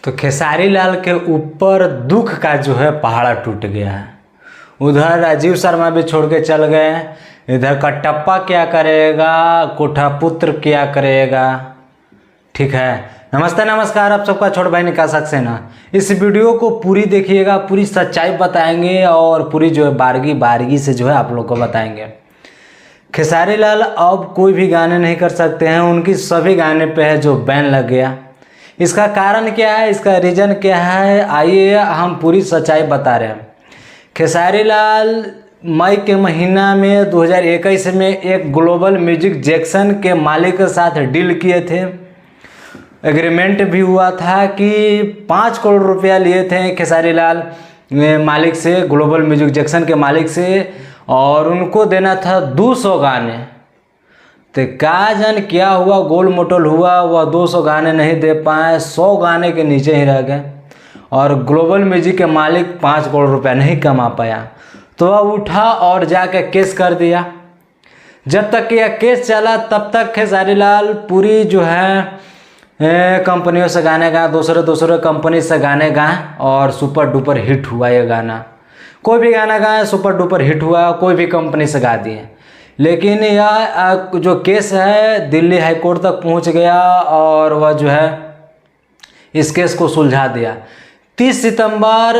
तो खेसारी लाल के ऊपर दुख का जो है पहाड़ टूट गया है। उधर राजीव शर्मा भी छोड़ के चल गए, इधर कटप्पा क्या करेगा, कोठापुत्र क्या करेगा। ठीक है, नमस्ते नमस्कार, आप सबका छोटा भाई निकाल सक्सेना। इस वीडियो को पूरी देखिएगा, पूरी सच्चाई बताएंगे और पूरी जो है बारगी से जो है आप लोग को बताएंगे। खेसारी लाल अब कोई भी गाने नहीं कर सकते हैं, उनकी सभी गाने पे है जो बैन लग गया। इसका कारण क्या है, इसका रीज़न क्या है, आइए हम पूरी सच्चाई बता रहे हैं। खेसारी लाल मई के महीना में 2021 में एक ग्लोबल म्यूजिक जैक्सन के मालिक के साथ डील किए थे। एग्रीमेंट भी हुआ था कि 5 करोड़ रुपया लिए थे खेसारी लाल मालिक से, ग्लोबल म्यूजिक जैक्सन के मालिक से, और उनको देना था 200 गाने। तो क्या जान क्या हुआ, गोल मोटोल हुआ, वह 200 गाने नहीं दे पाए, 100 गाने के नीचे ही रह गए और ग्लोबल म्यूजिक के मालिक 5 करोड़ रुपया नहीं कमा पाया। तो वह उठा और जाके केस कर दिया। जब तक यह केस चला तब तक खेसारी लाल पूरी जो है कंपनियों से गाने गाए, दूसरे कंपनी से गाने गाए और सुपर डुपर हिट हुआ ये गाना। कोई भी गाना गाए सुपर डुपर हिट हुआ, कोई भी कंपनी से गा दिए। लेकिन यह जो केस है दिल्ली हाई कोर्ट तक पहुंच गया और वह जो है इस केस को सुलझा दिया। 30 सितंबर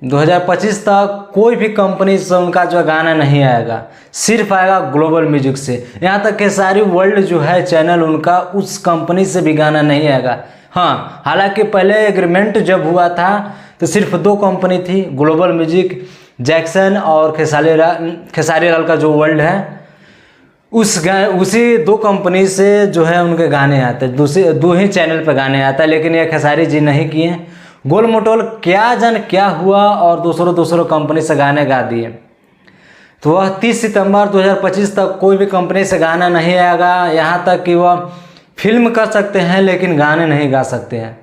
2025 तक कोई भी कंपनी से उनका जो गाना नहीं आएगा, सिर्फ आएगा ग्लोबल म्यूजिक से। यहाँ तक कि सारी वर्ल्ड जो है चैनल उनका, उस कंपनी से भी गाना नहीं आएगा। हाँ, हालांकि पहले एग्रीमेंट जब हुआ था तो सिर्फ 2 कंपनी थी, ग्लोबल म्यूजिक जैक्सन और खेसारी लाल का जो वर्ल्ड है, उसी 2 कंपनी से जो है उनके गाने आते, 2 ही चैनल पर गाने आता है। लेकिन ये खेसारी जी नहीं किए, गोल मोटोल क्या जान क्या हुआ और दूसरों कंपनी से गाने गा दिए। तो वह 30 सितंबर 2025 तक कोई भी कंपनी से गाना नहीं आएगा। यहाँ तक कि वह फिल्म कर सकते हैं लेकिन गाने नहीं गा सकते हैं।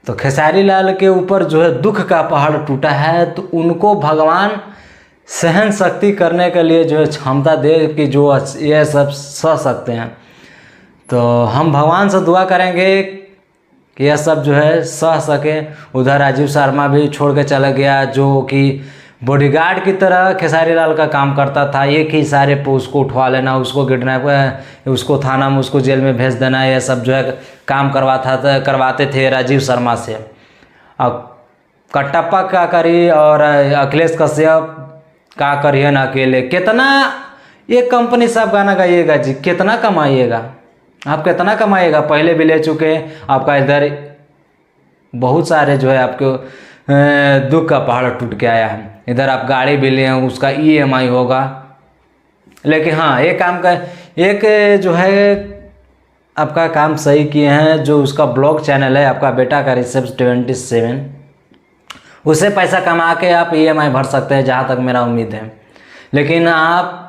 तो खेसारी लाल के ऊपर जो है दुख का पहाड़ टूटा है, तो उनको भगवान सहन शक्ति करने के लिए जो है क्षमता दे कि जो ये सब सह सकते हैं। तो हम भगवान से दुआ करेंगे कि यह सब जो है सह सके। उधर राजीव शर्मा भी छोड़ के चला गया, जो कि बॉडीगार्ड की तरह खेसारी लाल का काम करता था। एक ही इशारे पे उसको उठवा लेना, उसको किडनैप, उसको थाना में, उसको जेल में भेज देना, यह सब जो है काम करवाते थे राजीव शर्मा से। अब कटप्पा क्या करी और अखिलेश कश्यप क्या करिए न अकेले। कितना एक कंपनी से आप गाना गाइएगा जी, कितना कमाइएगा आप, कितना कमाइएगा। पहले भी ले चुके आपका, इधर बहुत सारे जो है आपको दुख का पहाड़ टूट के आया है। इधर आप गाड़ी भी लें, उसका EMI होगा। लेकिन हाँ, एक जो है आपका काम सही किए हैं, जो उसका ब्लॉग चैनल है आपका बेटा का ऋषभ 27, उससे पैसा कमा के आप EMI भर सकते हैं, जहाँ तक मेरा उम्मीद है। लेकिन आप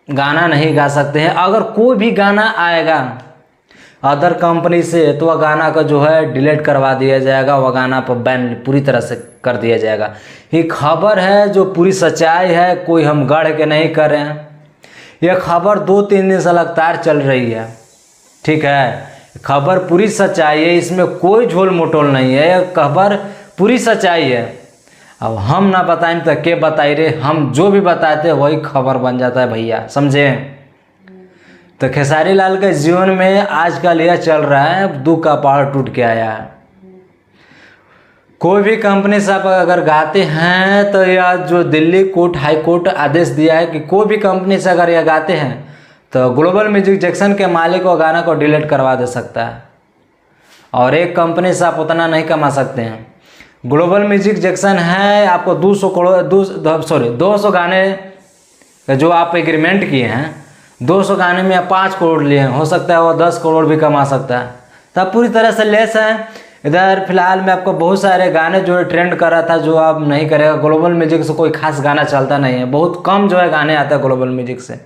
गाना नहीं गा सकते हैं। अगर कोई भी गाना आएगा अदर कंपनी से तो वह गाना का जो है डिलीट करवा दिया जाएगा, वह गाना पर बैन पूरी तरह से कर दिया जाएगा। ये खबर है जो पूरी सच्चाई है, कोई हम गढ़ के नहीं कर रहे हैं। यह खबर 2-3 दिन से लगातार चल रही है। ठीक है, खबर पूरी सच्चाई है, इसमें कोई झोल मोटोल नहीं है, यह खबर पूरी सच्चाई है। अब हम ना बताएं तो के बताई रे, हम जो भी बताते हैं वही खबर बन जाता है भैया, समझे। तो खेसारी लाल के जीवन में आजकल यह चल रहा है, दुख का पहाड़ टूट के आया है। कोई भी कंपनी से आप अगर गाते हैं तो यह जो दिल्ली कोर्ट हाई कोर्ट आदेश दिया है कि कोई भी कंपनी से अगर यह गाते हैं तो ग्लोबल म्यूजिक जैक्सन के मालिक को गाना को डिलीट करवा दे सकता है। और एक कंपनी से आप उतना नहीं कमा सकते हैं। ग्लोबल म्यूजिक जैक्सन है, आपको 200 गाने जो आप एग्रीमेंट किए हैं, 200 गाने में 5 करोड़ लिए, हो सकता है वो 10 करोड़ भी कमा सकता है। तब पूरी तरह से लेस है। इधर फिलहाल में आपको बहुत सारे गाने जो ट्रेंड कर रहा था, जो आप नहीं करेगा। ग्लोबल म्यूजिक से कोई खास गाना चलता नहीं है, बहुत कम जो है गाने आते हैं ग्लोबल म्यूजिक से।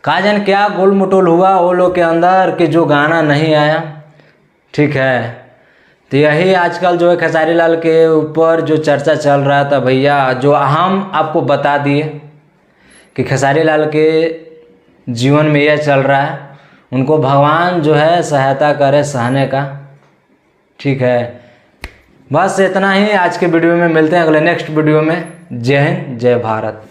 कहा जान क्या गोल मटोल हुआ वो लोग के अंदर कि जो गाना नहीं आया। ठीक है, तो यही आजकल जो है खेसारी लाल के ऊपर जो चर्चा चल रहा था भैया, जो हम आपको बता दिए कि खेसारी लाल के जीवन में यह चल रहा है। उनको भगवान जो है सहायता करे सहने का। ठीक है, बस इतना ही आज के वीडियो में। मिलते हैं अगले नेक्स्ट वीडियो में। जय हिंद, जय भारत।